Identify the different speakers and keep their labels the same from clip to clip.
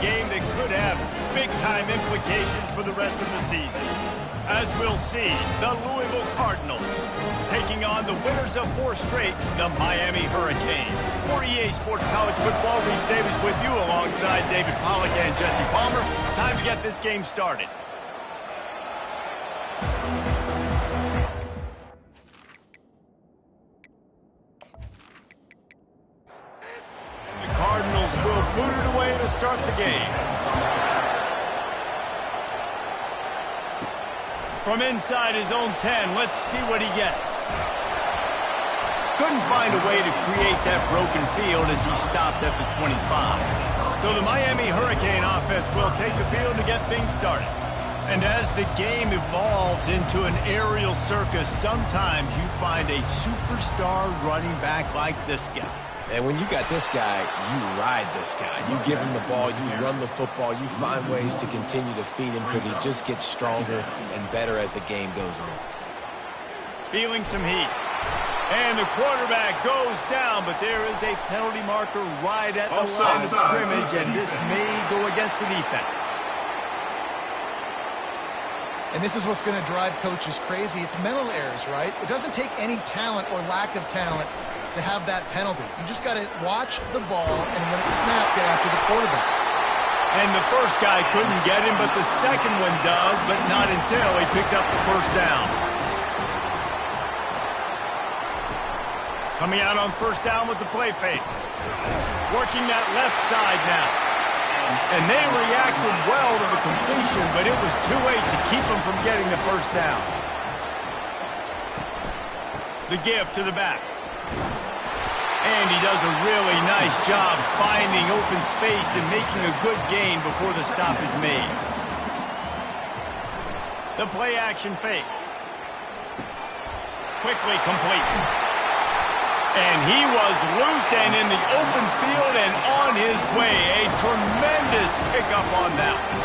Speaker 1: game that could have big-time implications for the rest of the season. As we'll see, the Louisville Cardinals taking on the winners of 4 straight, the Miami Hurricanes. For EA Sports College Football, Reese Davis with you alongside David Pollack and Jesse Palmer. Time to get this game started. The Cardinals will boot it away to start the game. From inside his own 10, let's see what he gets. Couldn't find a way to create that broken field as he stopped at the 25. So the Miami Hurricane offense will take the field to get things started. And as the game evolves into an aerial circus, sometimes you find a superstar running back like this guy.
Speaker 2: And when you got this guy, you ride this guy. You give him the ball, you run the football, you find ways to continue to feed him because he just gets stronger and better as the game goes on.
Speaker 1: Feeling some heat. And the quarterback goes down, but there is a penalty marker right at the line of scrimmage, and this may go against the defense.
Speaker 3: And this is what's going to drive coaches crazy. It's mental errors, right? It doesn't take any talent or lack of talent to have that penalty. You just got to watch the ball, and when it's snapped, get after the quarterback.
Speaker 1: And the first guy couldn't get him, but the second one does, but not until he picks up the first down. Coming out on first down with the play fake. Working that left side now. And they reacted well to the completion, but it was too late to keep them from getting the first down. The give to the back. And he does a really nice job finding open space and making a good gain before the stop is made. The play action fake. Quickly complete. And he was loose and in the open field and on his way. A tremendous pickup on that one.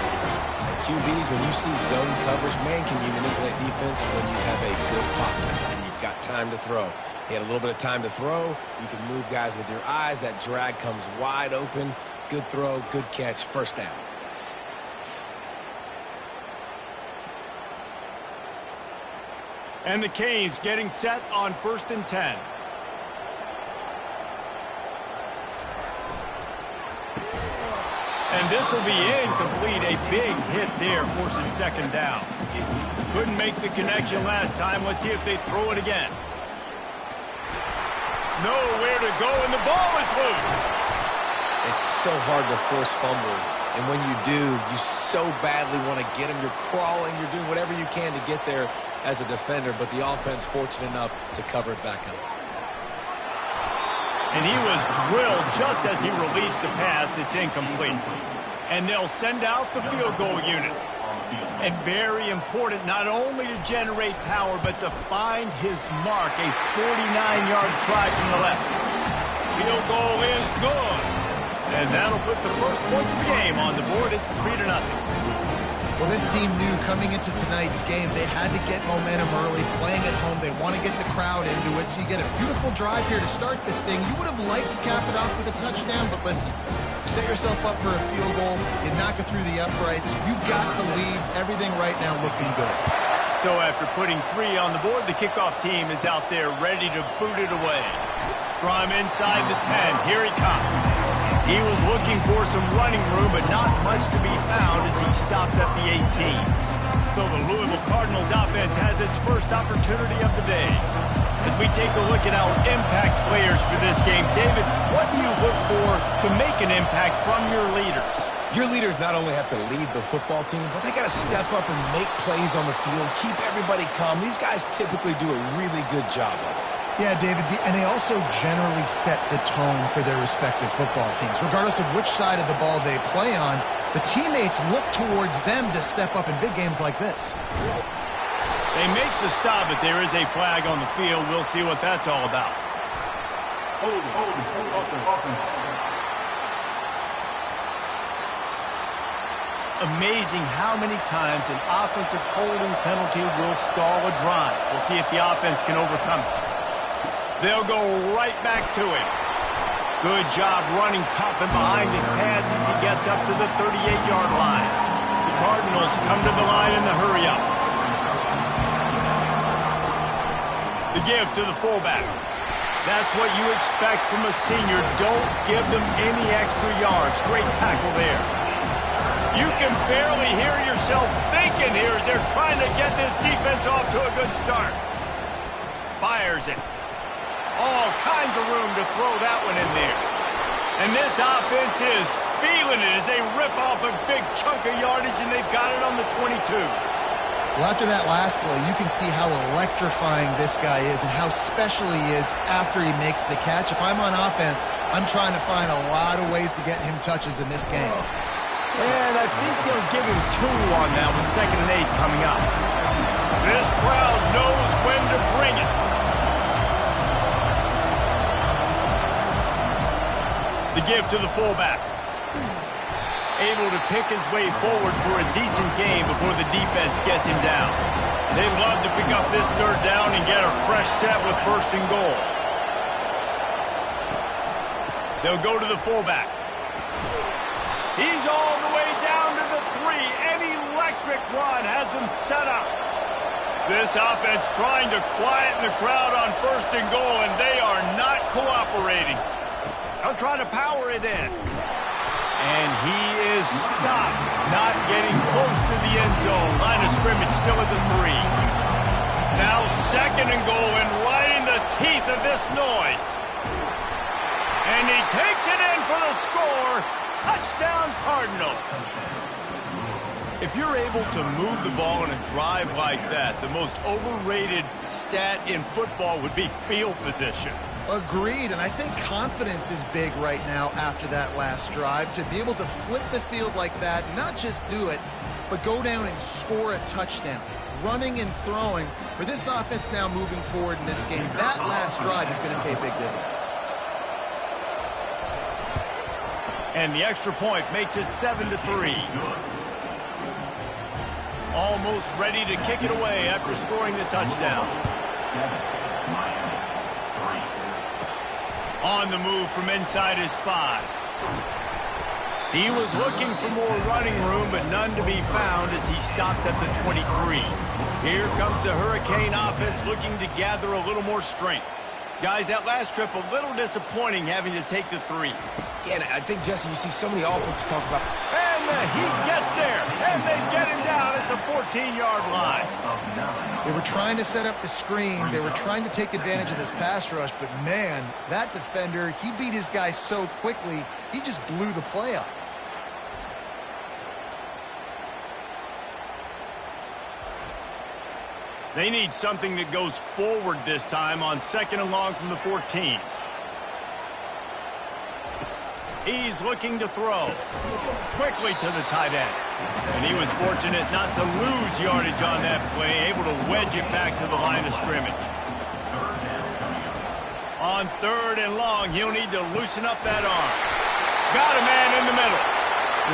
Speaker 2: QBs, when you see zone coverage, man, can you manipulate defense when you have a good pocket and you've got time to throw. He had a little bit of time to throw. You can move guys with your eyes. That drag comes wide open. Good throw, good catch, first down.
Speaker 1: And the Canes getting set on 1st and 10. And this will be incomplete. A big hit there forces second down. Couldn't make the connection last time. Let's see if they throw it again. Nowhere to go, and the ball is loose.
Speaker 2: It's so hard to force fumbles, and when you do, you so badly want to get them. You're crawling, you're doing whatever you can to get there as a defender, but the offense fortunate enough to cover it back up.
Speaker 1: And he was drilled just as he released the pass. It's incomplete. And they'll send out the field goal unit. And very important not only to generate power, but to find his mark. A 49-yard try from the left. Field goal is good. And that'll put the first points of the game on the board. It's 3-0.
Speaker 3: Well, this team knew coming into tonight's game they had to get momentum early, playing at home. They want to get the crowd into it, so you get a beautiful drive here to start this thing. You would have liked to cap it off with a touchdown, but listen, you set yourself up for a field goal, you knock it through the uprights, you've got the lead, everything right now looking good.
Speaker 1: So after putting 3 on the board, the kickoff team is out there ready to boot it away. From inside the 10, here he comes. He was looking for some running room, but not much to be found as he stopped at the 18. So the Louisville Cardinals offense has its first opportunity of the day. As we take a look at our impact players for this game, David, what do you look for to make an impact from your leaders?
Speaker 2: Your leaders not only have to lead the football team, but they got to step up and make plays on the field, keep everybody calm. These guys typically do a really good job of it.
Speaker 3: Yeah, David, and they also generally set the tone for their respective football teams. Regardless of which side of the ball they play on, the teammates look towards them to step up in big games like this.
Speaker 1: They make the stop, but there is a flag on the field. We'll see what that's all about. Amazing how many times an offensive holding penalty will stall a drive. We'll see if the offense can overcome it. They'll go right back to him. Good job running tough and behind his pads as he gets up to the 38-yard line. The Cardinals come to the line in the hurry-up. The give to the fullback. That's what you expect from a senior. Don't give them any extra yards. Great tackle there. You can barely hear yourself thinking here as they're trying to get this defense off to a good start. Fires it. All kinds of room to throw that one in there. And this offense is feeling it as they rip off a big chunk of yardage, and they've got it on the 22.
Speaker 3: Well, after that last play, you can see how electrifying this guy is and how special he is after he makes the catch. If I'm on offense, I'm trying to find a lot of ways to get him touches in this game.
Speaker 1: And I think they'll give him 2 on that one, 2nd and 8 coming up. This crowd knows when to bring it. The give to the fullback. Able to pick his way forward for a decent game before the defense gets him down. They love to pick up this 3rd down and get a fresh set with 1st and goal. They'll go to the fullback. He's all the way down to the 3. An electric run has him set up. This offense trying to quieten the crowd on 1st and goal, and they are not cooperating. They'll try to power it in. And he is stopped, not getting close to the end zone. Line of scrimmage still at the 3. Now 2nd and goal, and right in the teeth of this noise. And he takes it in for the score. Touchdown, Cardinals. If you're able to move the ball in a drive like that, the most overrated stat in football would be field position.
Speaker 3: Agreed, and I think confidence is big right now after that last drive. To be able to flip the field like that, not just do it, but go down and score a touchdown. Running and throwing, for this offense now moving forward in this game, that last drive is going to pay big dividends.
Speaker 1: And the extra point makes it 7-3. Almost ready to kick it away after scoring the touchdown. On the move from inside his 5. He was looking for more running room, but none to be found as he stopped at the 23. Here comes the Hurricane offense looking to gather a little more strength. Guys, that last trip a little disappointing having to take the 3.
Speaker 2: Yeah, and I think, Jesse, you see so many offenses talk about...
Speaker 1: And the Heat gets there, and they get him down at the 14-yard line.
Speaker 3: They were trying to set up the screen. They were trying to take advantage of this pass rush, but man, that defender, he beat his guy so quickly, he just blew the play up.
Speaker 1: They need something that goes forward this time on 2nd and long from the 14. He's looking to throw quickly to the tight end. And he was fortunate not to lose yardage on that play, able to wedge it back to the line of scrimmage. On 3rd and long, he'll need to loosen up that arm. Got a man in the middle.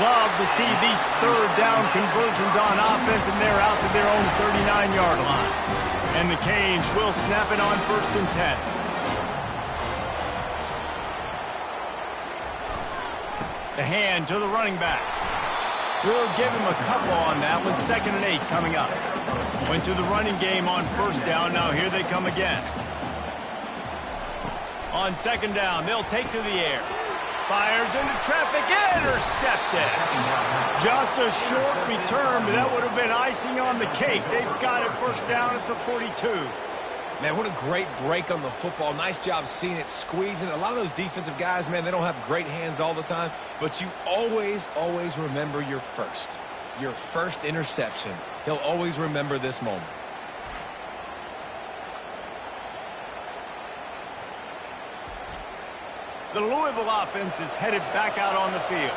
Speaker 1: Love to see these 3rd down conversions on offense, and they're out to their own 39-yard line. And the Canes will snap it on 1st and 10. The hand to the running back. We'll give him a couple on that one. 2nd and 8 coming up. Went to the running game on 1st down. Now here they come again. On 2nd down, they'll take to the air. Fires into traffic. Intercepted. Just a short return, but that would have been icing on the cake. They've got it 1st down at the 42.
Speaker 2: Man, what a great break on the football. Nice job seeing it, squeezing. A lot of those defensive guys, man, they don't have great hands all the time, but you always, always remember your first interception. He'll always remember this moment.
Speaker 1: The Louisville offense is headed back out on the field.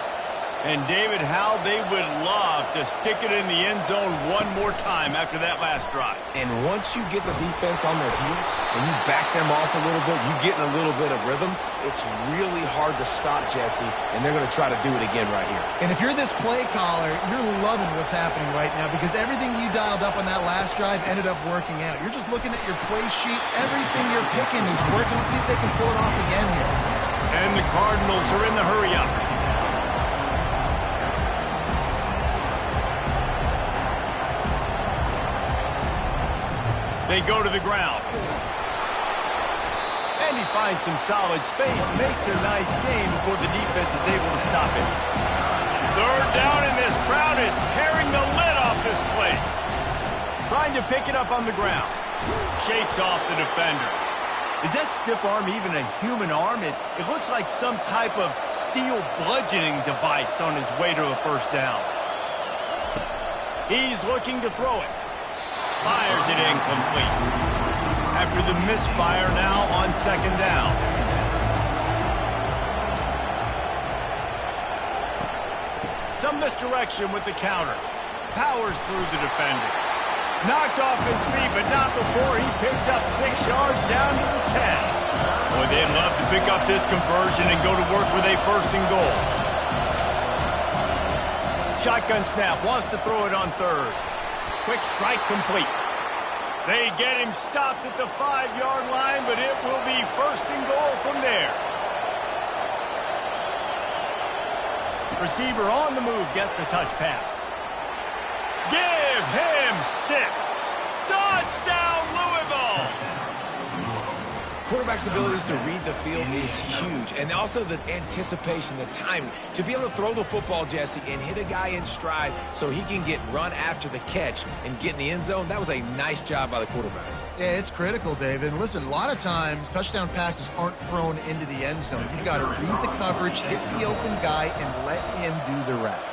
Speaker 1: And, David, how they would love to stick it in the end zone one more time after that last drive.
Speaker 2: And once you get the defense on their heels and you back them off a little bit, you get in a little bit of rhythm, it's really hard to stop, Jesse, and they're going to try to do it again right here.
Speaker 3: And if you're this play caller, you're loving what's happening right now because everything you dialed up on that last drive ended up working out. You're just looking at your play sheet. Everything you're picking is working. Let's see if they can pull it off again here.
Speaker 1: And the Cardinals are in the hurry-up. They go to the ground. And he finds some solid space, makes a nice game before the defense is able to stop it. Third down, and this crowd is tearing the lid off this place. Trying to pick it up on the ground. Shakes off the defender. Is that stiff arm even a human arm? It looks like some type of steel bludgeoning device on his way to a first down. He's looking to throw it. Fires it incomplete. After the misfire now on second down. Some misdirection with the counter. Powers through the defender. Knocked off his feet, but not before he picks up 6 yards down to the 10. Boy, they'd love to pick up this conversion and go to work with a first and goal. Shotgun snap, wants to throw it on third. Quick strike complete. They get him stopped at the 5-yard line, but it will be first and goal from there. Receiver on the move gets the touch pass. Give him 6. Touchdown, Louisville!
Speaker 2: Quarterback's abilities to read the field is huge, and also the anticipation, the timing. To be able to throw the football, Jesse, and hit a guy in stride so he can get run after the catch and get in the end zone, that was a nice job by the quarterback.
Speaker 3: Yeah, it's critical, David. And listen, a lot of times touchdown passes aren't thrown into the end zone. You've got to read the coverage, hit the open guy, and let him do the rest.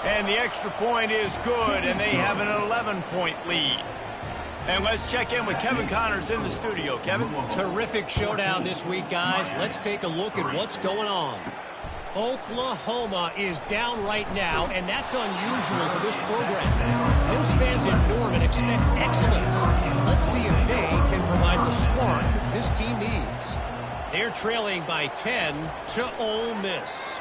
Speaker 1: And the extra point is good, and they have an 11-point lead. And let's check in with Kevin Connors in the studio. Kevin?
Speaker 4: Terrific showdown this week, guys. Let's take a look at what's going on. Oklahoma is down right now, and that's unusual for this program. Those fans in Norman expect excellence. Let's see if they can provide the spark this team needs. They're trailing by 10 to Ole Miss.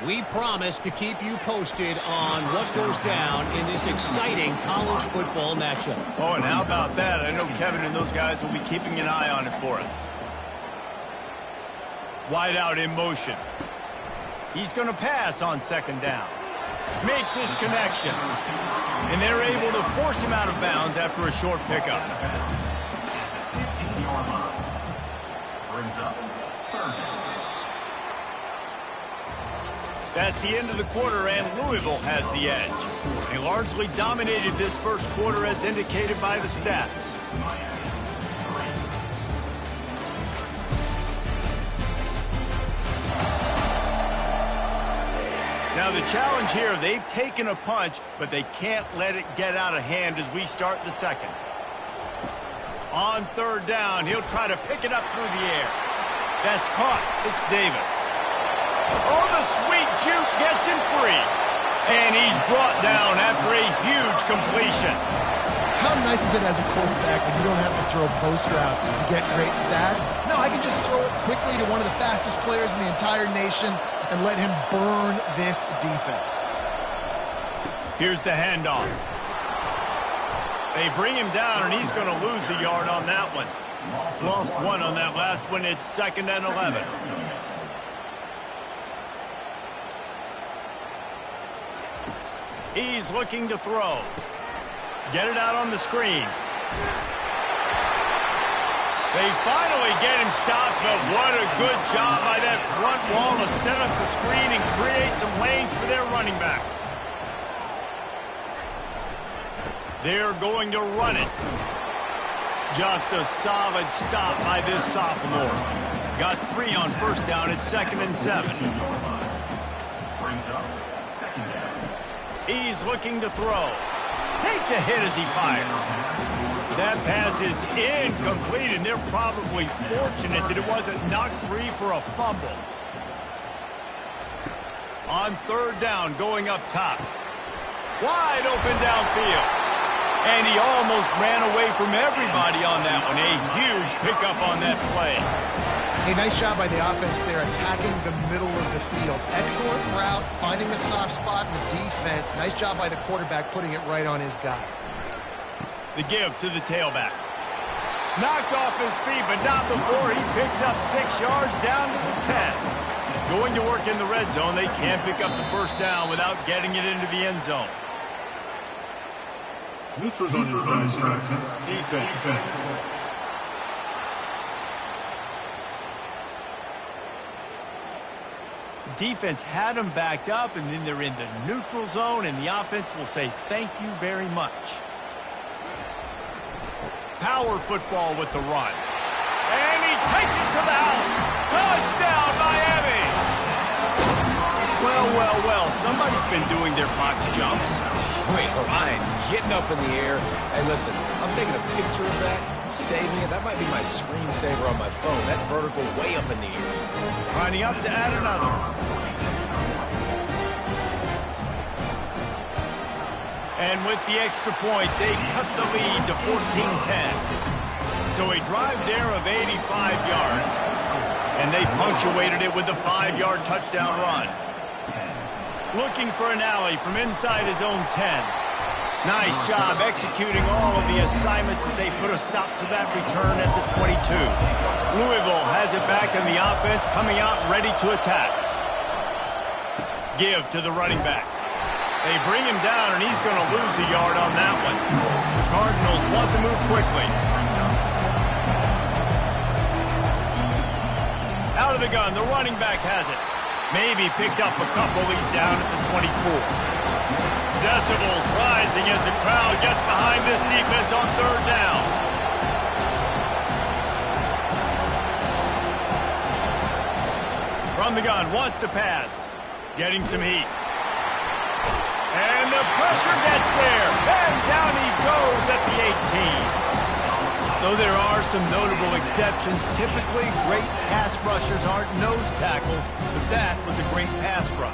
Speaker 4: We promise to keep you posted on what goes down in this exciting college football matchup.
Speaker 1: Oh, and how about that? I know Kevin and those guys will be keeping an eye on it for us. Wide out in motion. He's going to pass on second down. Makes his connection. And they're able to force him out of bounds after a short pickup. Brings up third down. That's the end of the quarter, and Louisville has the edge. They largely dominated this first quarter as indicated by the stats. Now the challenge here, they've taken a punch, but they can't let it get out of hand as we start the second. On third down, he'll try to pick it up through the air. That's caught. It's Davis. Oh, the sweet juke gets him free. And he's brought down after a huge completion.
Speaker 3: How nice is it as a quarterback when you don't have to throw post routes to get great stats? No, I can just throw it quickly to one of the fastest players in the entire nation and let him burn this defense.
Speaker 1: Here's the handoff. They bring him down, and he's going to lose a yard on that one. Lost one on that last one. It's 2nd and 11. He's looking to throw. Get it out on the screen. They finally get him stopped, but what a good job by that front wall to set up the screen and create some lanes for their running back. They're going to run it. Just a solid stop by this sophomore. Got 3 on first down at 2nd and 7. He's looking to throw. Takes a hit as he fires. That pass is incomplete, and they're probably fortunate that it wasn't knocked free for a fumble. On third down, going up top. Wide open downfield. And he almost ran away from everybody on that one. A huge pickup on that play.
Speaker 3: A nice job by the offense there, attacking the middle of the field. Excellent route, finding a soft spot in the defense. Nice job by the quarterback putting it right on his guy.
Speaker 1: The give to the tailback. Knocked off his feet, but not before he picks up 6 yards down to the 10. Going to work in the red zone, they can't pick up the first down without getting it into the end zone.
Speaker 5: Neutral zone infraction. Defense.
Speaker 1: Defense had them backed up, and then they're in the neutral zone, and the offense will say thank you very much. Power football with the run. And he takes it to the house. Touchdown, Miami! Well, somebody's been doing their box jumps.
Speaker 2: Wait, Ryan, getting up in the air. Hey, listen, I'm taking a picture of that, saving it. That might be my screensaver on my phone. That vertical way up in the air.
Speaker 1: Lining up to add another. And with the extra point, they cut the lead to 14-10. So a drive there of 85 yards. And they punctuated it with a 5-yard touchdown run. Looking for an alley from inside his own 10. Nice job executing all of the assignments as they put a stop to that return at the 22. Louisville has it back in the offense, coming out ready to attack. Give to the running back. They bring him down, and he's going to lose a yard on that one. The Cardinals want to move quickly. Out of the gun, the running back has it. Maybe picked up a couple. He's down at the 24. Decibels rising as the crowd gets behind this defense on third down. From the gun, wants to pass. Getting some heat. And the pressure gets there. And down he goes at the 18. Though there are some notable exceptions, typically great pass rushers aren't nose tackles, but that was a great pass rush.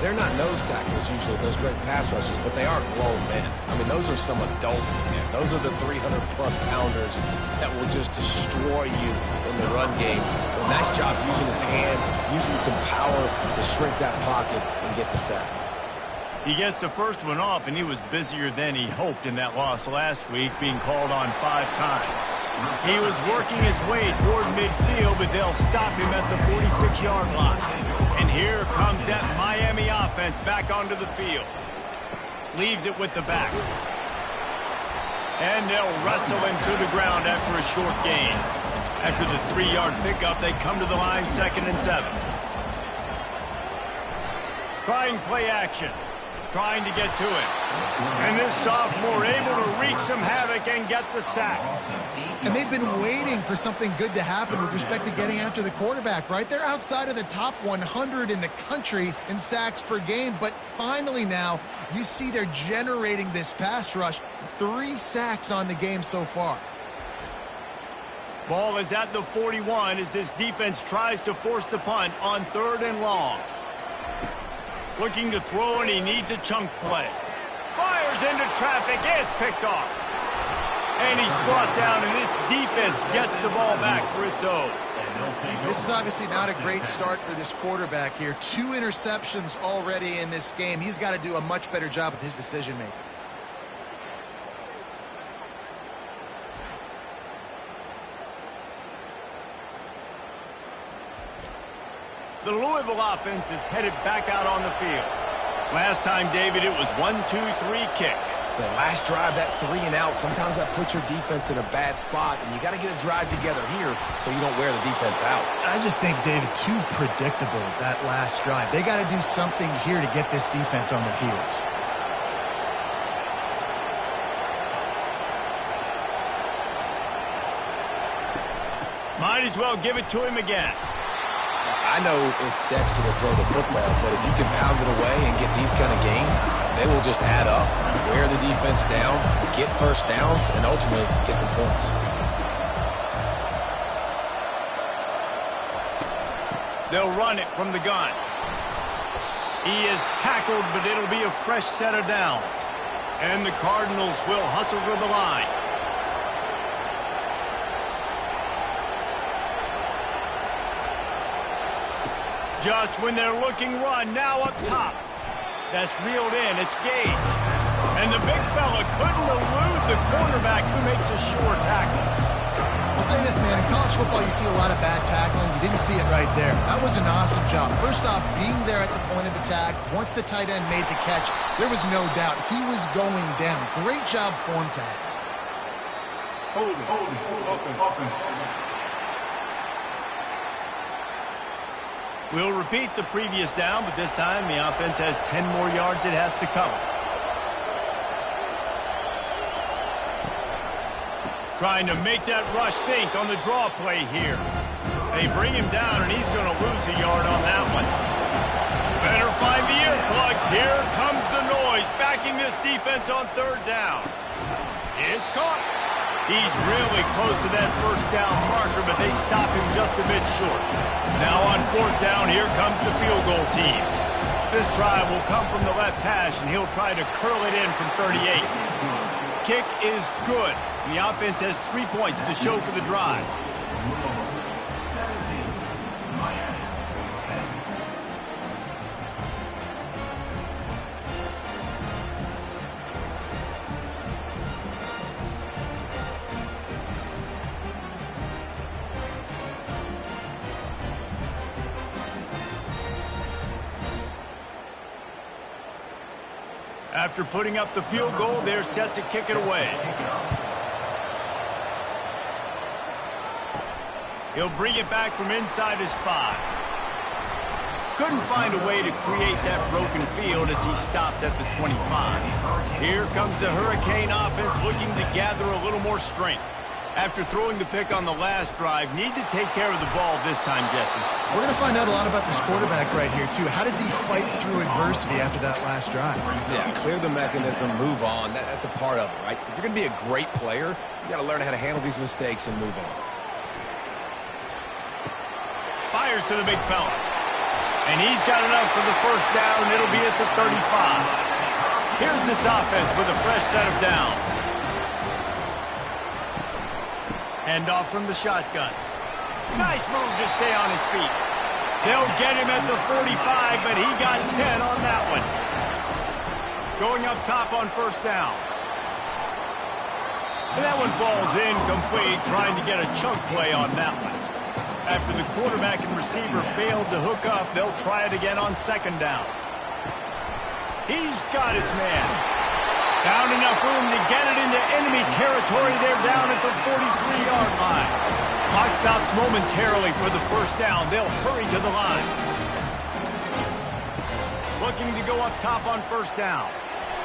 Speaker 2: They're not nose tackles usually, those great pass rushers, but they are grown men. I mean, those are some adults in there. Those are the 300-plus pounders that will just destroy you in the run game. Well, nice job using his hands, using some power to shrink that pocket and get the sack.
Speaker 1: He gets the first one off, and he was busier than he hoped in that loss last week, being called on 5 times. He was working his way toward midfield, but they'll stop him at the 46-yard line. And here comes that Miami offense back onto the field. Leaves it with the back. And they'll wrestle him to the ground after a short gain. After the 3-yard pickup, they come to the line 2nd and 7. Trying play action. Trying to get to it. And this sophomore able to wreak some havoc and get the sack.
Speaker 3: And they've been waiting for something good to happen with respect to getting after the quarterback, right? They're outside of the top 100 in the country in sacks per game, but finally now you see they're generating this pass rush. 3 sacks on the game so far.
Speaker 1: Ball is at the 41 as this defense tries to force the punt on 3rd and long. Looking to throw, and he needs a chunk play. Fires into traffic. It's picked off. And he's brought down, and this defense gets the ball back for its own.
Speaker 3: This is obviously not a great start for this quarterback here. 2 interceptions already in this game. He's got to do a much better job with his decision-making.
Speaker 1: The Louisville offense is headed back out on the field. Last time, David, it was 1-2-3 kick.
Speaker 2: The last drive, that 3 and out, sometimes that puts your defense in a bad spot, and you got to get a drive together here so you don't wear the defense out.
Speaker 3: I just think, David, too predictable, that last drive. They got to do something here to get this defense on their heels.
Speaker 1: Might as well give it to him again.
Speaker 2: I know it's sexy to throw the football, but if you can pound it away and get these kind of gains, they will just add up, wear the defense down, get first downs, and ultimately get some points.
Speaker 1: They'll run it from the gun. He is tackled, but it'll be a fresh set of downs. And the Cardinals will hustle to the line. Just when they're looking run, now up top. That's reeled in. It's Gage. And the big fella couldn't elude the cornerback who makes a sure tackle.
Speaker 3: I'll say this, man. In college football, you see a lot of bad tackling. You didn't see it right there. That was an awesome job. First off, being there at the point of attack. Once the tight end made the catch, there was no doubt he was going down. Great job form tackle.
Speaker 5: Hold it. Open.
Speaker 1: We'll repeat the previous down, but this time the offense has 10 more yards it has to cover. Trying to make that rush think on the draw play here. They bring him down, and he's going to lose a yard on that one. Better find the earplugs. Here comes the noise, backing this defense on third down. It's caught. He's really close to that first down marker, but they stop him just a bit short. Now on fourth down, here comes the field goal team. This try will come from the left hash, and he'll try to curl it in from 38. Kick is good. The offense has 3 points to show for the drive. After putting up the field goal, they're set to kick it away. He'll bring it back from inside his 5. Couldn't find a way to create that broken field as he stopped at the 25. Here comes the Hurricane offense looking to gather a little more strength. After throwing the pick on the last drive, need to take care of the ball this time, Jesse.
Speaker 3: We're going to find out a lot about this quarterback right here, too. How does he fight through adversity after that last drive?
Speaker 2: Yeah, clear the mechanism, move on. That's a part of it, right? If you're going to be a great player, you got to learn how to handle these mistakes and move on.
Speaker 1: Fires to the big fella. And he's got enough for the first down. It'll be at the 35. Here's this offense with a fresh set of downs. Hand off from the shotgun. Nice move to stay on his feet. They'll get him at the 45, but he got 10 on that one. Going up top on first down. And that one falls incomplete, trying to get a chunk play on that one. After the quarterback and receiver failed to hook up, they'll try it again on second down. He's got his man. Found enough room to get it into enemy territory. They're down at the 43-yard line. Clock stops momentarily for the first down. They'll hurry to the line. Looking to go up top on first down.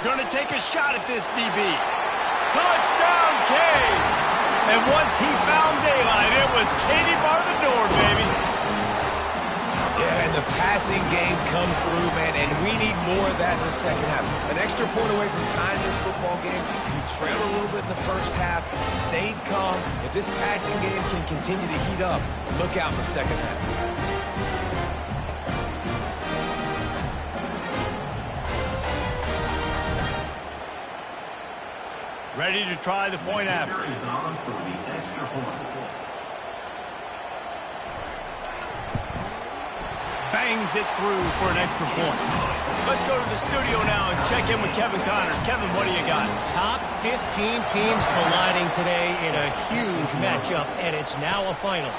Speaker 1: Going to take a shot at this DB. Touchdown, Canes! And once he found daylight, it was Katie bar the door, baby.
Speaker 2: Yeah, and the passing game comes through, man, and we need more of that in the second half. An extra point away from tying this football game. You trailed a little bit in the first half, stayed calm. If this passing game can continue to heat up, look out in the second half.
Speaker 1: Ready to try the point after. Bangs it through for an extra point. Let's go to the studio now and check in with Kevin Connors. Kevin, what do you got?
Speaker 4: Top 15 teams colliding today in a huge matchup, and it's now a final.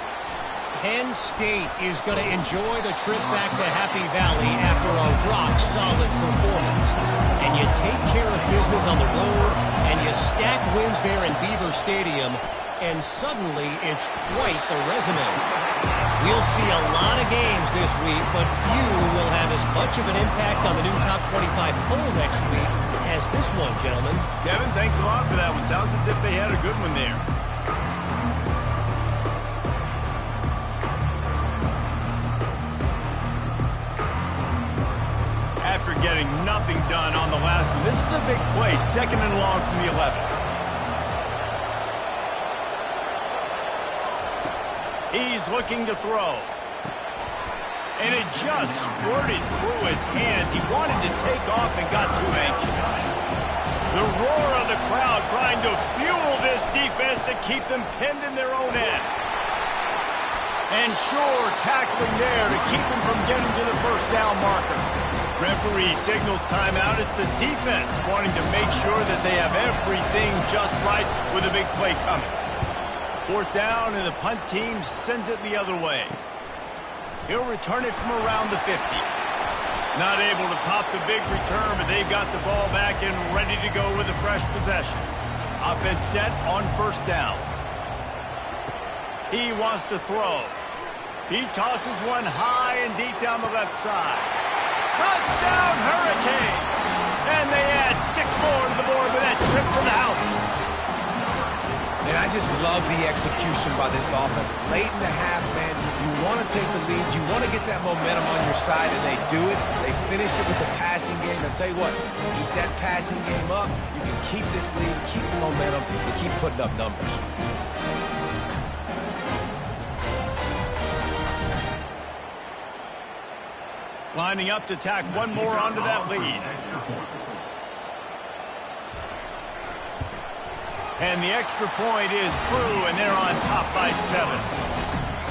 Speaker 4: Penn State is going to enjoy the trip back to Happy Valley after a rock-solid performance. And you take care of business on the road, and you stack wins there in Beaver Stadium, and suddenly it's quite the resume. We'll see a lot of games this week, but few will have as much of an impact on the new top 25 poll next week as this one, gentlemen.
Speaker 1: Kevin, thanks a lot for that one. Sounds as if they had a good one there. After getting nothing done on the last one, this is a big play, second and long from the 11. He's looking to throw. And it just squirted through his hands. He wanted to take off and got too anxious. The roar of the crowd trying to fuel this defense to keep them pinned in their own end. And sure, tackling there to keep them from getting to the first down marker. Referee signals timeout. It's the defense wanting to make sure that they have everything just right with a big play coming. 4th down, and the punt team sends it the other way. He'll return it from around the 50. Not able to pop the big return, but they've got the ball back and ready to go with a fresh possession. Offense set on 1st down. He wants to throw. He tosses one high and deep down the left side. Touchdown, Hurricanes! And they add 6 more to the board with that trip to the house.
Speaker 2: And I just love the execution by this offense. Late in the half, man, you want to take the lead. You want to get that momentum on your side, and they do it. They finish it with the passing game. I'll tell you what, keep that passing game up. You can keep this lead, keep the momentum, and keep putting up numbers.
Speaker 1: Lining up to tack one more onto that lead. And the extra point is true, and they're on top by 7.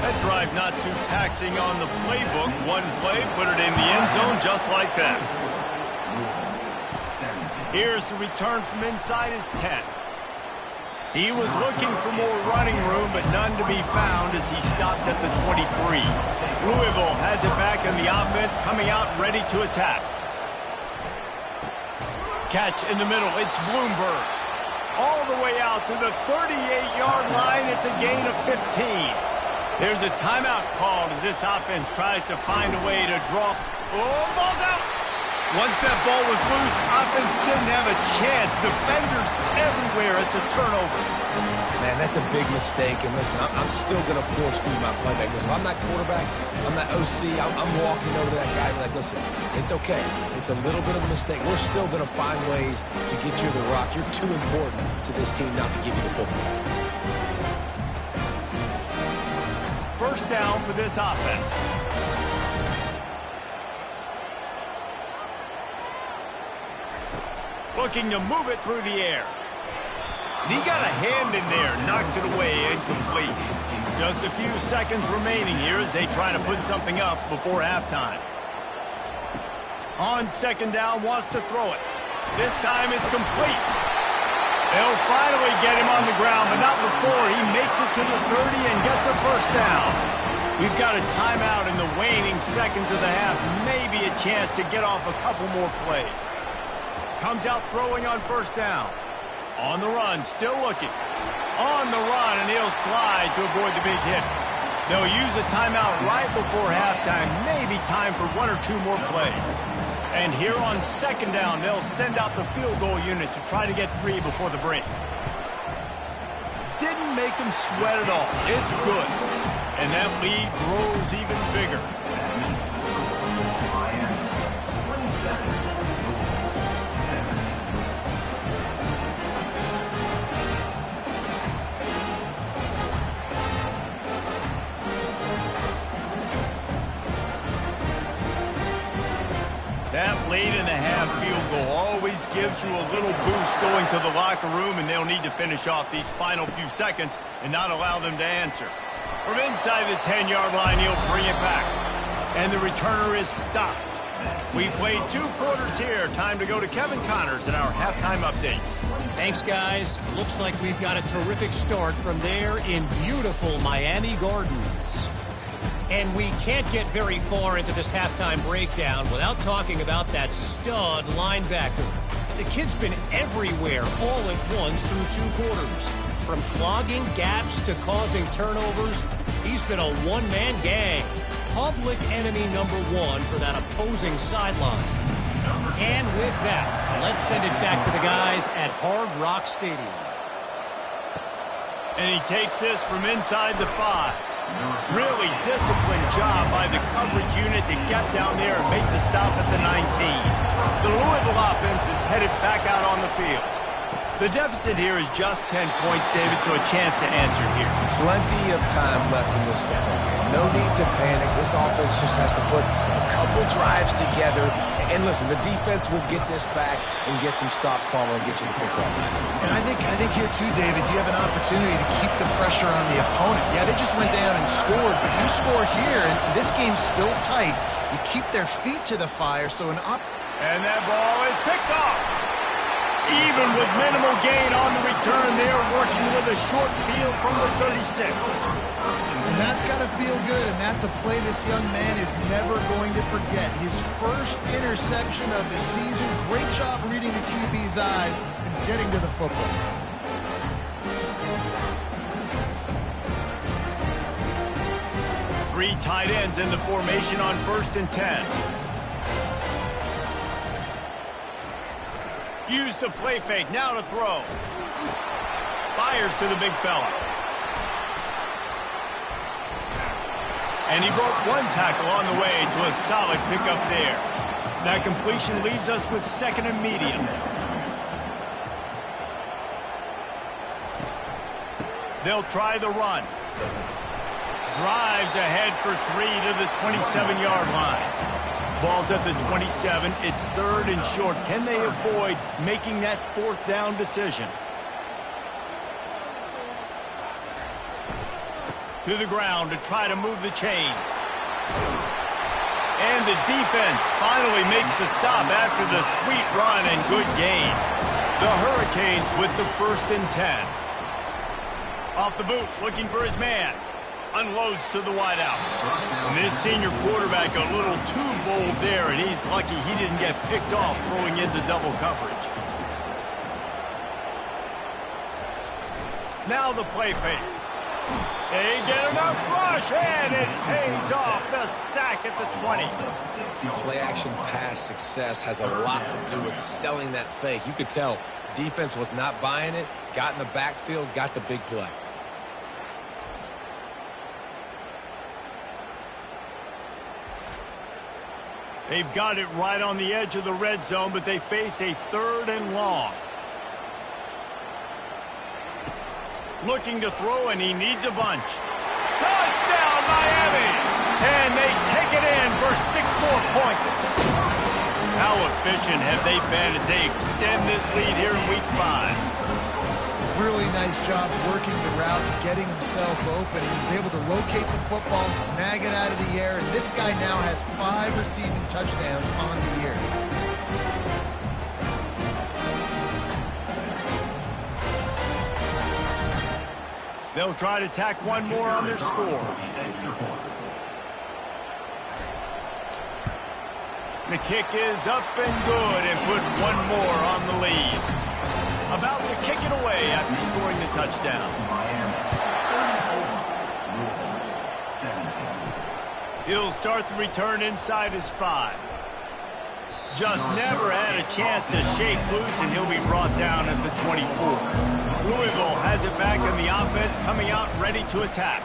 Speaker 1: That drive not too taxing on the playbook. One play, put it in the end zone just like that. Here's the return from inside his 10. He was looking for more running room, but none to be found as he stopped at the 23. Louisville has it back in the offense, coming out ready to attack. Catch in the middle, it's Bloomberg. All the way out to the 38-yard line, it's a gain of 15. There's a timeout called as this offense tries to find a way to draw. Oh, the ball's out! Once that ball was loose, offense didn't have a chance. Defenders everywhere. It's a turnover.
Speaker 2: Man, that's a big mistake. And listen, I'm still going to force feed my playmakers. If I'm not quarterback, I'm not OC, I'm walking over to that guy and be like, listen, it's okay. It's a little bit of a mistake. We're still going to find ways to get you the rock. You're too important to this team not to give you the football.
Speaker 1: 1st down for this offense. Looking to move it through the air. And he got a hand in there, knocks it away, incomplete. Just a few seconds remaining here as they try to put something up before halftime. On 2nd down, wants to throw it. This time it's complete. They'll finally get him on the ground, but not before he makes it to the 30 and gets a 1st down. We've got a timeout in the waning seconds of the half. Maybe a chance to get off a couple more plays. Comes out throwing on 1st down. On the run, still looking. On the run, and he'll slide to avoid the big hit. They'll use a timeout right before halftime. Maybe time for 1 or 2 more plays. And here on 2nd down, they'll send out the field goal unit to try to get 3 before the break. Didn't make them sweat at all. It's good. And that lead grows even bigger. That late-in-the-half field goal always gives you a little boost going to the locker room, and they'll need to finish off these final few seconds and not allow them to answer. From inside the 10-yard line, he'll bring it back. And the returner is stopped. We played 2 quarters here. Time to go to Kevin Connors in our halftime update.
Speaker 4: Thanks, guys. Looks like we've got a terrific start from there in beautiful Miami Gardens. And we can't get very far into this halftime breakdown without talking about that stud linebacker. The kid's been everywhere all at once through 2 quarters. From clogging gaps to causing turnovers, he's been a one-man gang. Public enemy number 1 for that opposing sideline. And with that, let's send it back to the guys at Hard Rock Stadium.
Speaker 1: And he takes this from inside the 5. Really disciplined job by the coverage unit to get down there and make the stop at the 19. The Louisville offense is headed back out on the field. The deficit here is just 10 points, David, so a chance to answer here.
Speaker 2: Plenty of time left in this football game. No need to panic. This offense just has to put a couple drives together. And listen, the defense will get this back and get some stops following and get you the football.
Speaker 3: And I think here too, David, you have an opportunity to keep the pressure on the opponent. Yeah, they just went down and scored, but you score here, and this game's still tight. You keep their feet to the fire, so
Speaker 1: And that ball is picked off. Even with minimal gain on the return, they're working with a short field from the 36.
Speaker 3: And that's got to feel good, and that's a play this young man is never going to forget. His first interception of the season. Great job reading the QB's eyes and getting to the football.
Speaker 1: Three tight ends in the formation on 1st and 10. Use the play fake, now to throw. Fires to the big fella. And he broke one tackle on the way to a solid pickup there. That completion leaves us with 2nd and medium. They'll try the run. Drives ahead for 3 to the 27-yard line. Ball's at the 27. It's 3rd and short. Can they avoid making that 4th down decision? To the ground to try to move the chains. And the defense finally makes the stop after the sweet run and good gain. The Hurricanes with the 1st and 10. Off the boot, looking for his man. Unloads to the wideout. And this senior quarterback a little too bold there, and he's lucky he didn't get picked off throwing into double coverage. Now the play fake. They get enough rush, and it pays off. The sack at the 20.
Speaker 2: Play action pass success has a lot to do with selling that fake. You could tell defense was not buying it, got in the backfield, got the big play.
Speaker 1: They've got it right on the edge of the red zone, but they face a 3rd and long. Looking to throw, and he needs a bunch. Touchdown, Miami! And they take it in for 6 more points. How efficient have they been as they extend this lead here in Week 5?
Speaker 3: Really nice job working the route and getting himself open. He was able to locate the football, snag it out of the air, and this guy now has 5 receiving touchdowns on the year.
Speaker 1: They'll try to tack one more on their score. The kick is up and good and put one more on the lead. About to kick it away after scoring the touchdown. He'll start the return inside his 5. Just never had a chance to shake loose, and he'll be brought down at the 24. Louisville has it back in the offense, coming out ready to attack.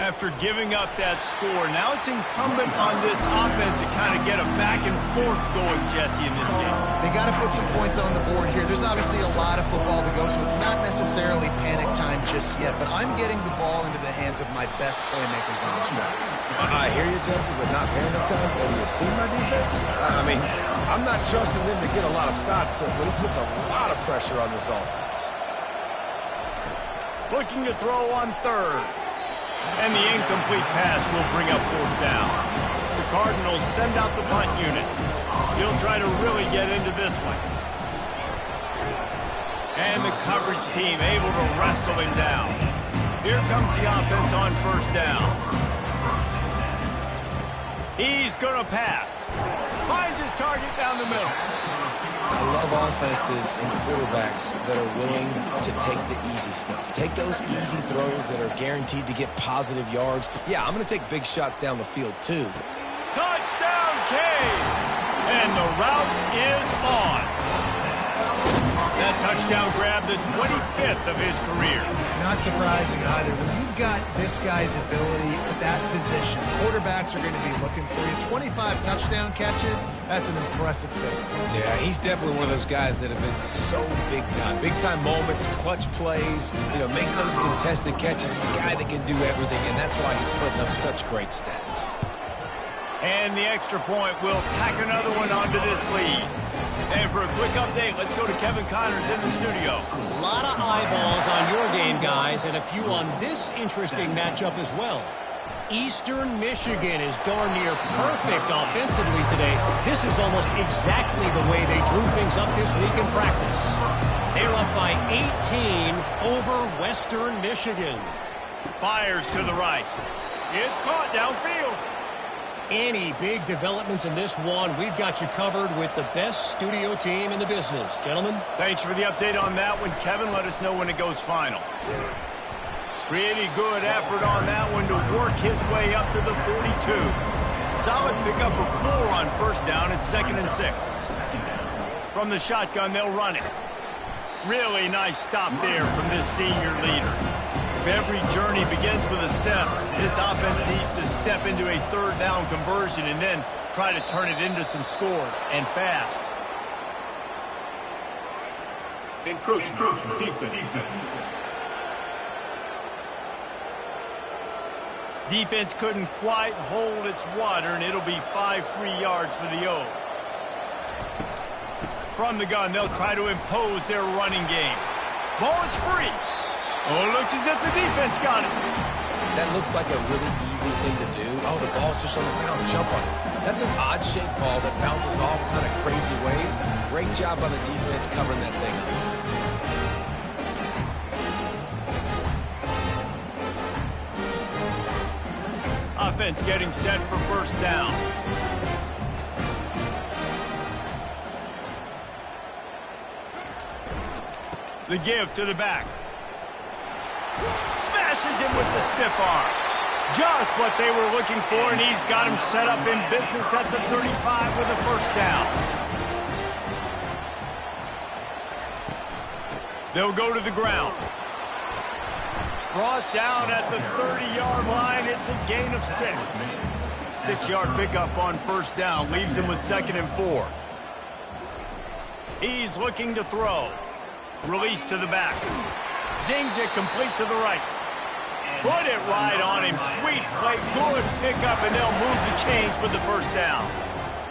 Speaker 1: After giving up that score, now it's incumbent on this offense to kind of get a back and forth going, Jesse, in this game.
Speaker 3: They got to put some points on the board here. There's obviously a lot of football to go, so it's not necessarily panic time just yet, but I'm getting the ball into the hands of my best playmakers on this drive.
Speaker 2: I hear you, Jesse, but not panic time. Have you seen my defense? I mean, I'm not trusting them to get a lot of stops, but he puts a lot of pressure on this offense.
Speaker 1: Looking to throw on 3rd. And the incomplete pass will bring up 4th down. The Cardinals send out the punt unit. He'll try to really get into this one. And the coverage team able to wrestle him down. Here comes the offense on 1st down. He's going to pass. Finds his target down the middle.
Speaker 2: I love offenses and quarterbacks that are willing to take the easy stuff. Take those easy throws that are guaranteed to get positive yards. Yeah, I'm going to take big shots down the field, too.
Speaker 1: Touchdown, Canes! And the route is on. That touchdown grab, the 25th of his career.
Speaker 3: Not surprising either. When you've got this guy's ability at that position, quarterbacks are going to be looking for you. 25 touchdown catches, that's an impressive thing.
Speaker 2: Yeah, he's definitely one of those guys that have been so big time. Big time moments, clutch plays, makes those contested catches. He's a guy that can do everything, and that's why he's putting up such great stats.
Speaker 1: And the extra point will tack another one onto this lead. And for a quick update, let's go to Kevin Connors in the studio.
Speaker 4: A lot of eyeballs on your game, guys, and a few on this interesting matchup as well. Eastern Michigan is darn near perfect offensively today. This is almost exactly the way they drew things up this week in practice. They're up by 18 over Western Michigan.
Speaker 1: Fires to the right. It's caught downfield.
Speaker 4: Any big developments in this one, we've got you covered with the best studio team in the business. Gentlemen.
Speaker 1: Thanks for the update on that one, Kevin. Let us know when it goes final. Pretty good effort on that one to work his way up to the 42. Solid pickup of 4 on first down. It's 2nd and 6. From the shotgun, they'll run it. Really nice stop there from this senior leader. If every journey begins with a step, this offense needs to step into a 3rd down conversion and then try to turn it into some scores, and fast.
Speaker 5: Encroachment. Defense.
Speaker 1: Defense couldn't quite hold its water, and it'll be 5 free yards for the O. From the gun, they'll try to impose their running game. Ball is free. Oh, it looks as if the defense got it.
Speaker 2: That looks like a really easy thing to do. Oh, the ball's just on the ground. Jump on it. That's an odd-shaped ball that bounces all kind of crazy ways. Great job on the defense covering that thing up.
Speaker 1: Offense getting set for first down. The give to the back. Smashes him with the stiff arm. Just what they were looking for, and he's got him set up in business at the 35 with a first down. They'll go to the ground. Brought down at the 30-yard line. It's a gain of 6. 6-yard pickup on first down. Leaves him with 2nd and 4. He's looking to throw. Release to the back. Zings it complete to the right. Put it right on him. Sweet play. Good pickup, and they'll move the chains with the first down.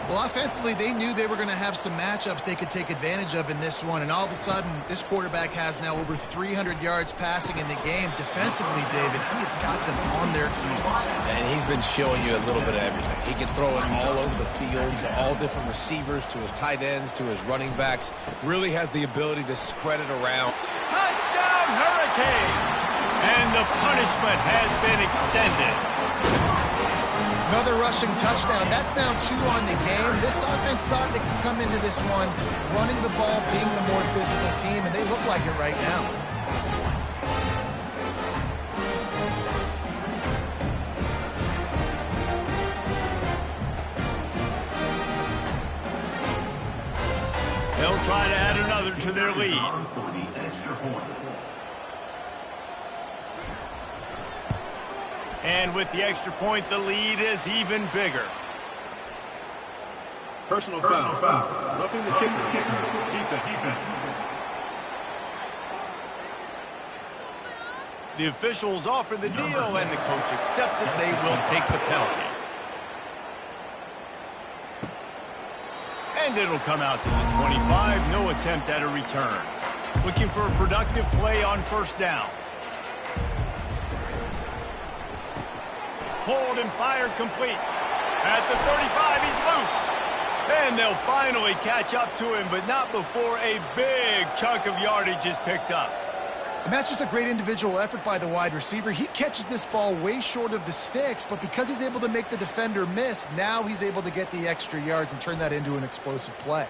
Speaker 3: Well, offensively, they knew they were going to have some matchups they could take advantage of in this one, and all of a sudden, this quarterback has now over 300 yards passing in the game. Defensively, David, he has got them on their heels.
Speaker 2: And he's been showing you a little bit of everything. He can throw it all over the field to all different receivers, to his tight ends, to his running backs. Really has the ability to spread it around.
Speaker 1: Touchdown, Hurricane! And the punishment has been extended.
Speaker 3: Another rushing touchdown. That's now 2 on the game. This offense thought they could come into this one running the ball, being the more physical team, and they look like it right now.
Speaker 1: They'll try to add another to their lead. And with the extra point, the lead is even bigger.
Speaker 5: Personal foul. Roughing the kicker. Defense.
Speaker 1: The officials offer the deal, and the coach accepts it. They will take the penalty. And it'll come out to the 25. No attempt at a return. Looking for a productive play on first down. Pulled and fired complete. At the 35, he's loose. And they'll finally catch up to him, but not before a big chunk of yardage is picked up.
Speaker 3: And that's just a great individual effort by the wide receiver. He catches this ball way short of the sticks, but because he's able to make the defender miss, now he's able to get the extra yards and turn that into an explosive play.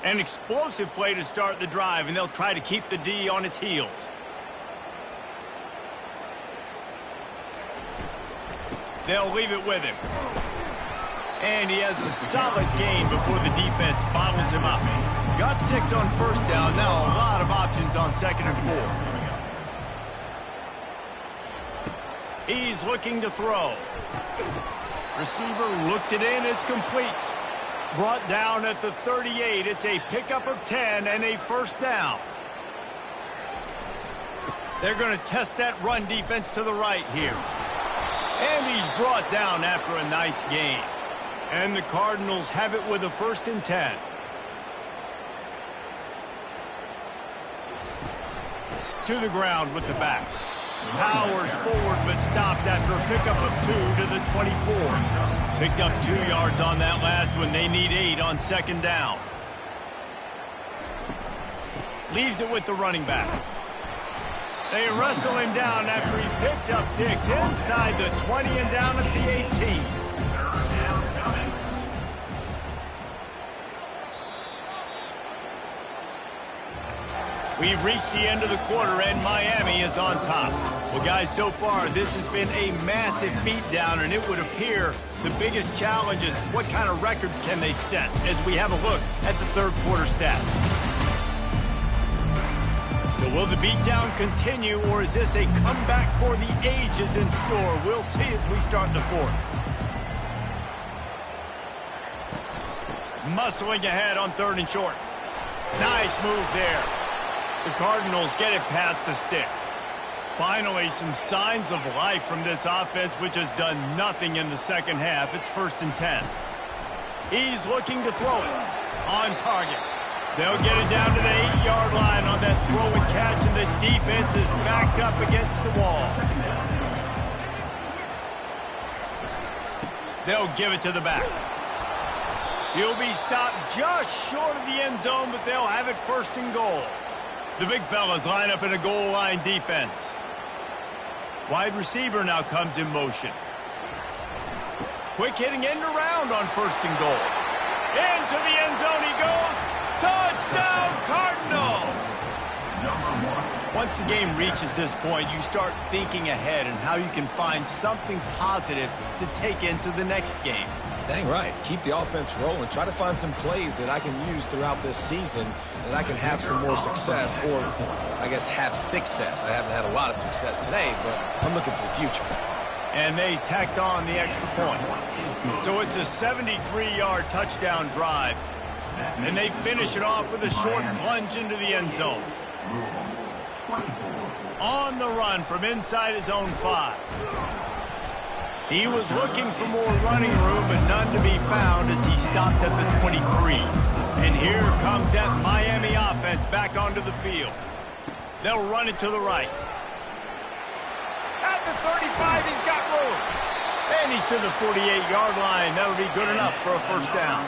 Speaker 1: An explosive play to start the drive, and they'll try to keep the D on its heels. They'll leave it with him. And he has a solid gain before the defense bottles him up. Got 6 on first down. Now a lot of options on 2nd and 4. He's looking to throw. Receiver looks it in. It's complete. Brought down at the 38. It's a pickup of 10 and a first down. They're going to test that run defense to the right here. And he's brought down after a nice gain. And the Cardinals have it with a 1st and 10. To the ground with the back. Powers forward, but stopped after a pickup of 2 to the 24. Picked up 2 yards on that last one. They need 8 on second down. Leaves it with the running back. They wrestle him down after he picks up 6 inside the 20 and down at the 18. We've reached the end of the quarter, and Miami is on top. Well, guys, so far, this has been a massive beatdown, and it would appear the biggest challenge is what kind of records can they set as we have a look at the third quarter stats. So will the beatdown continue, or is this a comeback for the ages in store? We'll see as we start the fourth. Muscling ahead on 3rd and short. Nice move there. The Cardinals get it past the sticks. Finally, some signs of life from this offense, which has done nothing in the second half. It's 1st and 10. He's looking to throw it. On target. They'll get it down to the 8-yard line on that throw and catch, and the defense is backed up against the wall. They'll give it to the back. He'll be stopped just short of the end zone, but they'll have it 1st and goal. The big fellas line up in a goal line defense. Wide receiver now comes in motion. Quick hitting end around on 1st and goal. Into the end zone he goes. Touchdown Cardinals! Once the game reaches this point, you start thinking ahead and how you can find something positive to take into the next game.
Speaker 2: Dang right. Keep the offense rolling. Try to find some plays that I can use throughout this season that I can have some more success, or I guess have success. I haven't had a lot of success today, but I'm looking for the future.
Speaker 1: And they tacked on the extra point. So it's a 73-yard touchdown drive. And they finish it off with a short plunge into the end zone. On the run from inside his own 5. He was looking for more running room, but none to be found as he stopped at the 23. And here comes that Miami offense back onto the field. They'll run it to the right. At the 35, he's got room. And he's to the 48-yard line. That'll be good enough for a 1st down.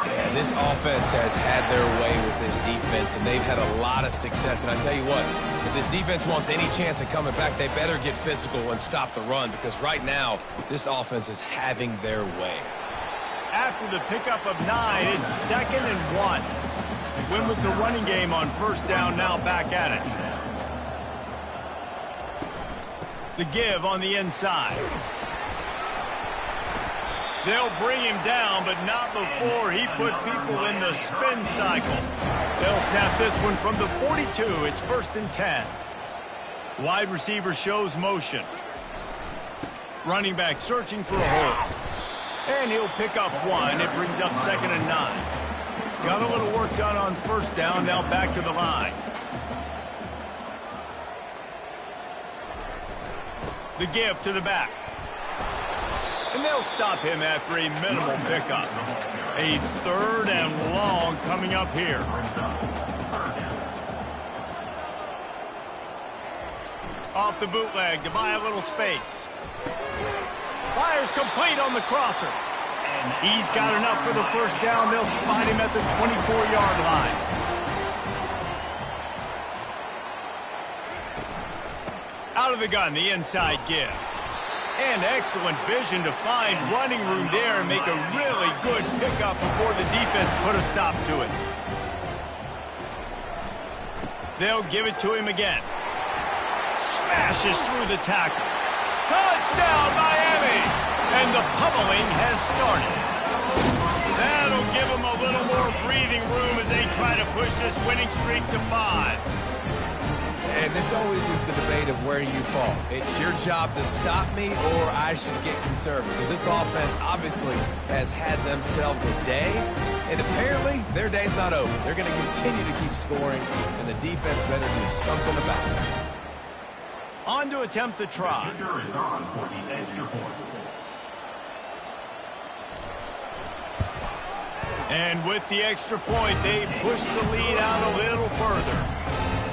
Speaker 2: Yeah, this offense has had their way with this defense, and they've had a lot of success. And I tell you what, if this defense wants any chance of coming back, they better get physical and stop the run, because right now, this offense is having their way.
Speaker 1: After the pickup of 9, it's 2nd and 1. Win with the running game on 1st down, now back at it. The give on the inside. They'll bring him down, but not before he put people in the spin cycle. They'll snap this one from the 42. It's 1st and 10. Wide receiver shows motion. Running back searching for a hole. And he'll pick up 1. It brings up 2nd and 9. Got a little work done on 1st down, now back to the line. The give to the back. And they'll stop him after a minimal pickup. A 3rd and long coming up here. Off the bootleg to buy a little space. Fires complete on the crosser. He's got enough for the 1st down. They'll spot him at the 24-yard line. Out of the gun, the inside give. And excellent vision to find running room there and make a really good pickup before the defense put a stop to it. They'll give it to him again. Smashes through the tackle. Touchdown, Miami! And the pummeling has started. That'll give them a little more breathing room as they try to push this winning streak to 5.
Speaker 2: And this always is the debate of where you fall. It's your job to stop me, or I should get conservative. Because this offense obviously has had themselves a day, and apparently their day's not over. They're going to continue to keep scoring, and the defense better do something about it.
Speaker 1: On to attempt the try.
Speaker 5: Kicker is on for the extra point.
Speaker 1: And with the extra point, they push the lead out a little further.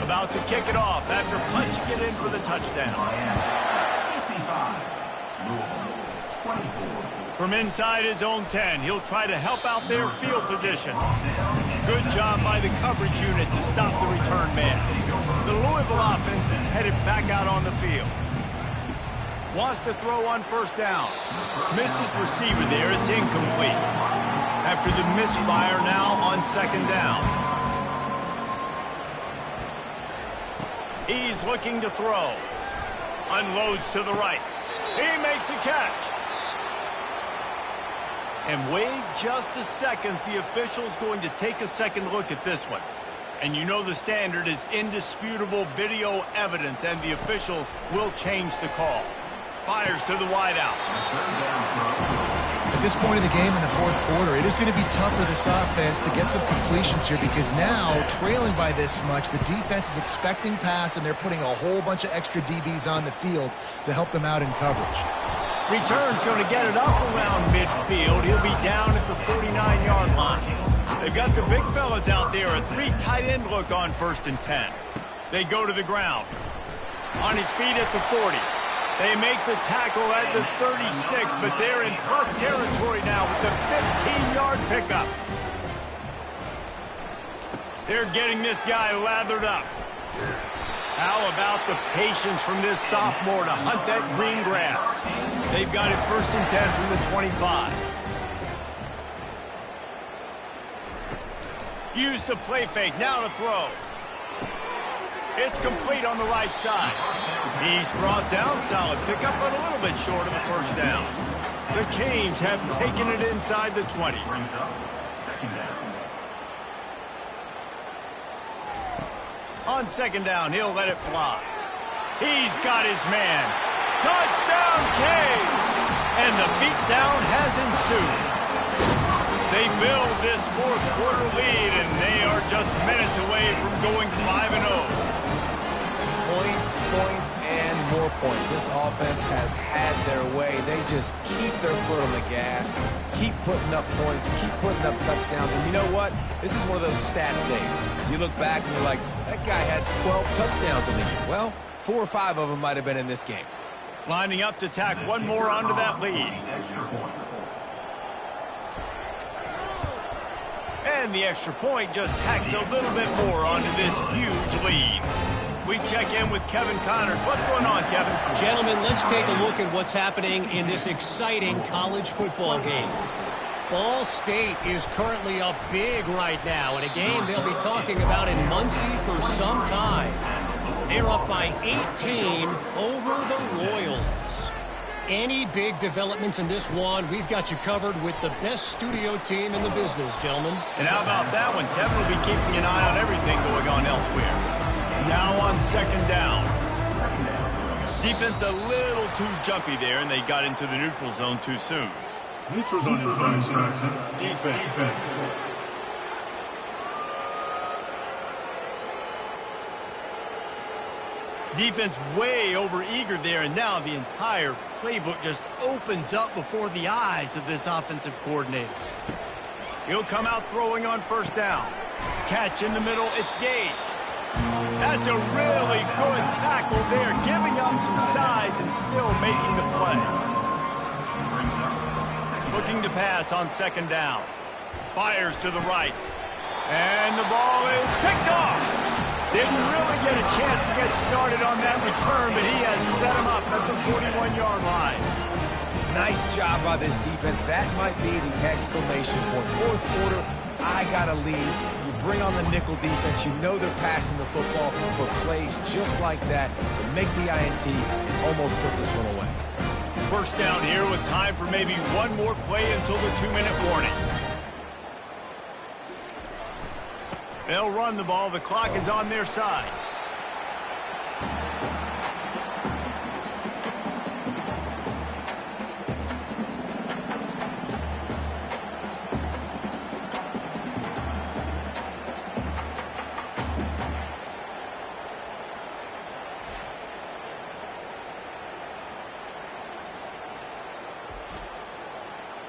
Speaker 1: About to kick it off after punching it in for the touchdown. From inside his own 10, he'll try to help out their field position. Good job by the coverage unit to stop the return man. The Louisville offense is headed back out on the field. Wants to throw on first down. Missed his receiver there. It's incomplete. After the misfire now on second down. He's looking to throw. Unloads to the right. He makes a catch. And wait just a second. The official's going to take a second look at this one. And you know the standard is indisputable video evidence, and the officials will change the call. Fires to the wideout.
Speaker 3: At this point in the game in the fourth quarter, it is going to be tough for this offense to get some completions here because now, trailing by this much, the defense is expecting pass, and they're putting a whole bunch of extra DBs on the field to help them out in coverage.
Speaker 1: Return's going to get it up around midfield. He'll be down at the 49-yard line. They've got the big fellas out there. A 3 tight end look on 1st and 10. They go to the ground. On his feet at the 40. They make the tackle at the 36, but they're in plus territory now with the 15-yard pickup. They're getting this guy lathered up. How about the patience from this sophomore to hunt that green grass? They've got it 1st and 10 from the 25. Use the play fake, now to throw. It's complete on the right side. He's brought down, solid pickup, but a little bit short of the first down. The Canes have taken it inside the 20. On second down, he'll let it fly. He's got his man. Touchdown, Canes! And the beatdown has ensued. They build this fourth quarter lead, and they are just minutes away from going 5-0.
Speaker 2: Points, and more points. This offense has had their way. They just keep their foot on the gas, keep putting up points, keep putting up touchdowns. And you know what? This is one of those stats days. You look back and you're like, that guy had 12 touchdowns in the year. Well, 4 or 5 of them might have been in this game.
Speaker 1: Lining up to tack one more onto that lead. And the extra point just tacks a little bit more onto this huge lead. We check in with Kevin Connors. What's going on, Kevin?
Speaker 4: Gentlemen, let's take a look at what's happening in this exciting college football game. Ball State is currently up big right now in a game they'll be talking about in Muncie for some time. They're up by 18 over the Royals. Any big developments in this one, we've got you covered with the best studio team in the business, gentlemen.
Speaker 1: And how about that one? Kevin will be keeping an eye on everything going on elsewhere. Now on second down. Defense a little too jumpy there, and they got into the neutral zone too soon.
Speaker 5: Neutral zone infraction. Defense.
Speaker 1: Defense way over eager there, and now the entire playbook just opens up before the eyes of this offensive coordinator. He'll come out throwing on first down. Catch in the middle, it's Gage. That's a really good tackle there, giving up some size and still making the play. Looking to pass on second down. Fires to the right. And the ball is picked off. Didn't really get a chance to get started on that return, but he has set him up at the 41-yard line.
Speaker 2: Nice job by this defense. That might be the exclamation point. Fourth quarter, I got a lead. You bring on the nickel defense. You know they're passing the football for plays just like that to make the INT and almost put this one away.
Speaker 1: First down here with time for maybe one more play until the 2-minute warning. They'll run the ball. The clock is on their side.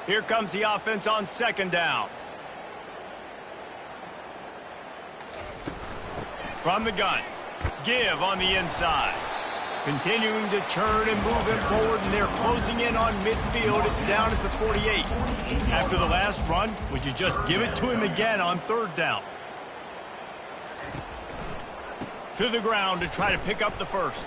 Speaker 1: Here comes the offense on second down. From the gun, give on the inside. Continuing to churn and move him forward, and they're closing in on midfield. It's down at the 48. After the last run, would you just give it to him again on third down? To the ground to try to pick up the first.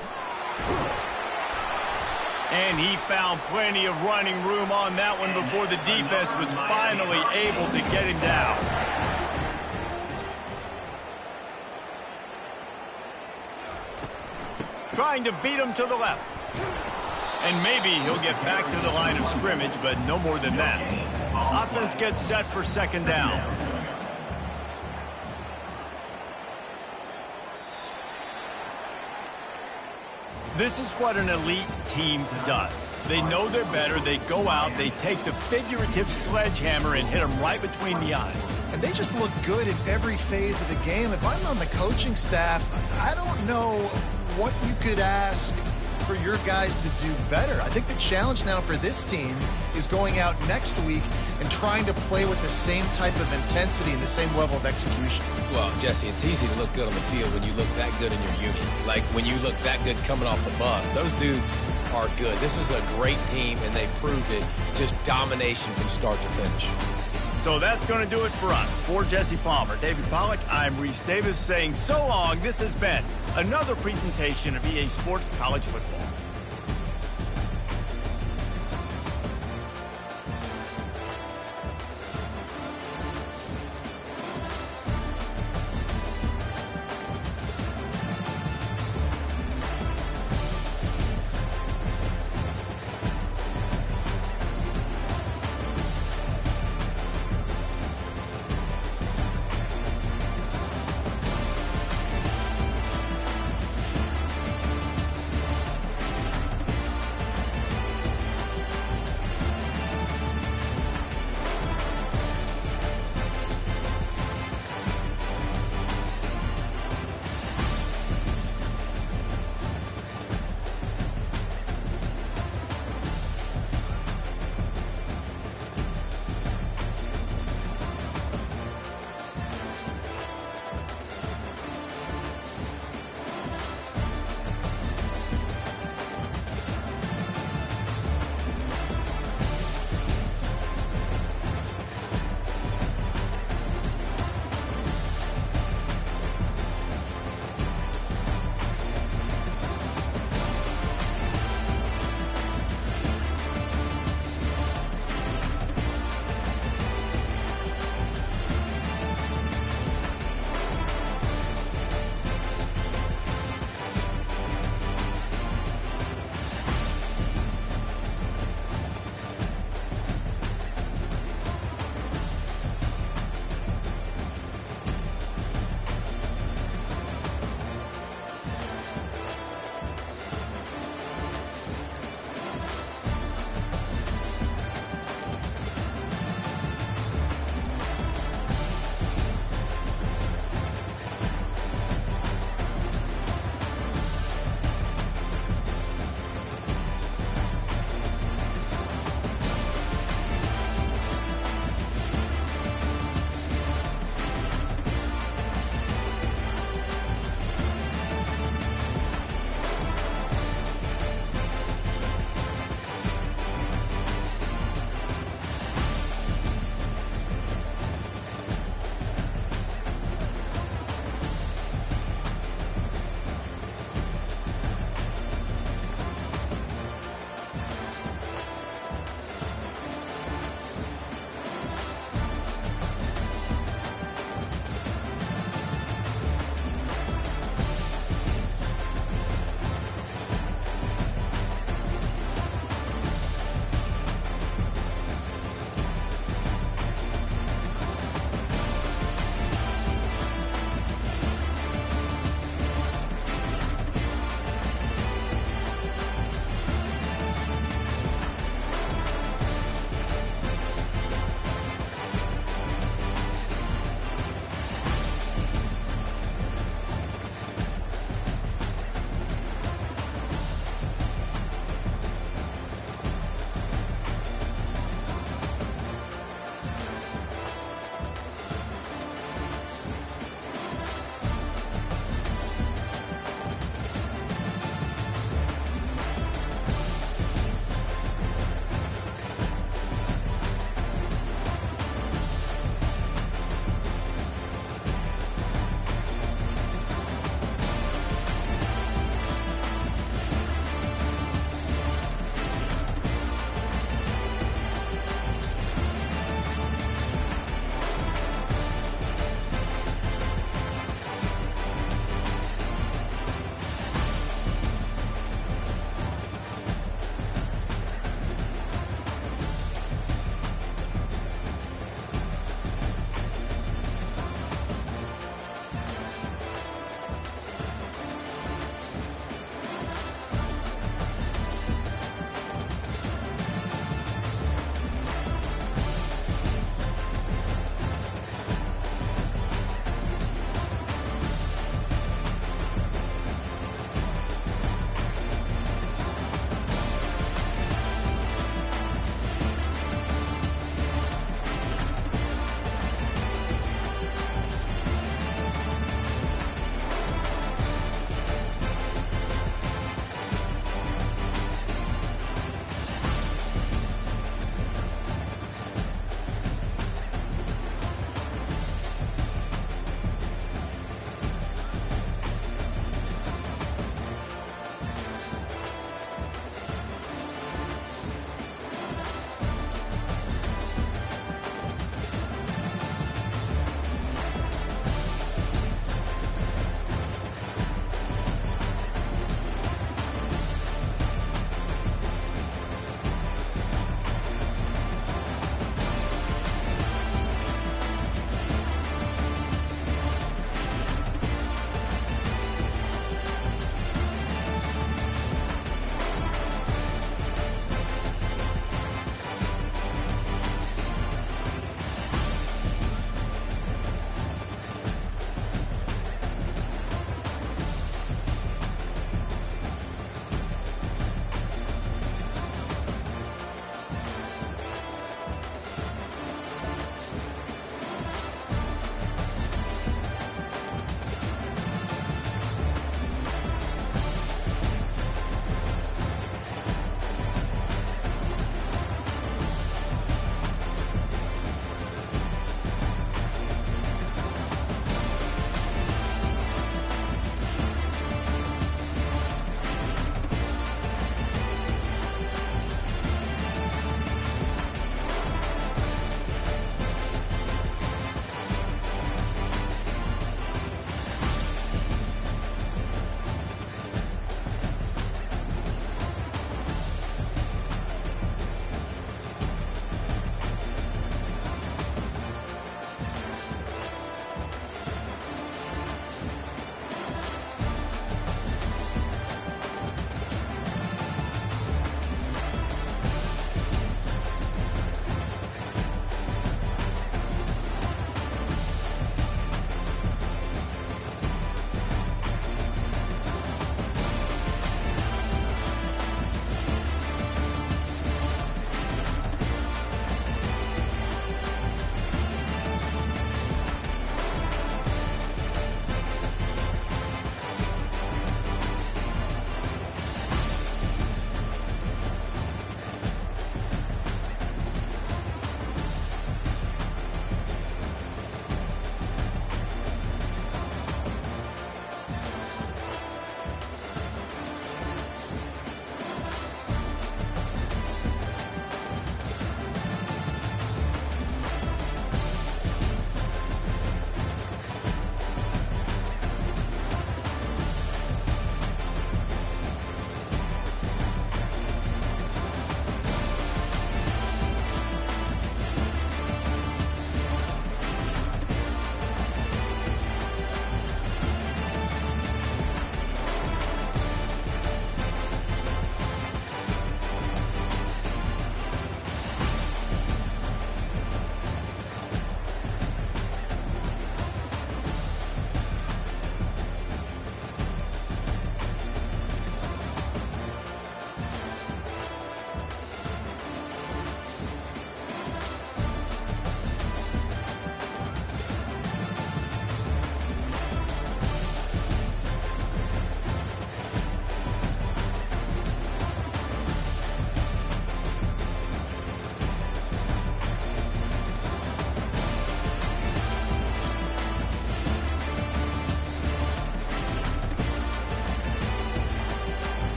Speaker 1: And he found plenty of running room on that one before the defense was finally able to get him down. Trying to beat him to the left. And maybe he'll get back to the line of scrimmage, but no more than that. Offense gets set for second down. This is what an elite team does. They know they're better. They go out. They take the figurative sledgehammer and hit them right between the eyes.
Speaker 3: And they just look good in every phase of the game. If I'm on the coaching staff, I don't know what you could ask for your guys to do better. I think the challenge now for this team is going out next week and trying to play with the same type of intensity and the same level of execution.
Speaker 2: Well, Jesse, it's easy to look good on the field when you look that good in your unit. Like when you look that good coming off the bus. Those dudes are good. This is a great team, and they proved it. Just domination from start to finish.
Speaker 1: So that's going to do it for us. For Jesse Palmer, David Pollack, I'm Reese Davis saying so long. This has been another presentation of EA Sports College Football.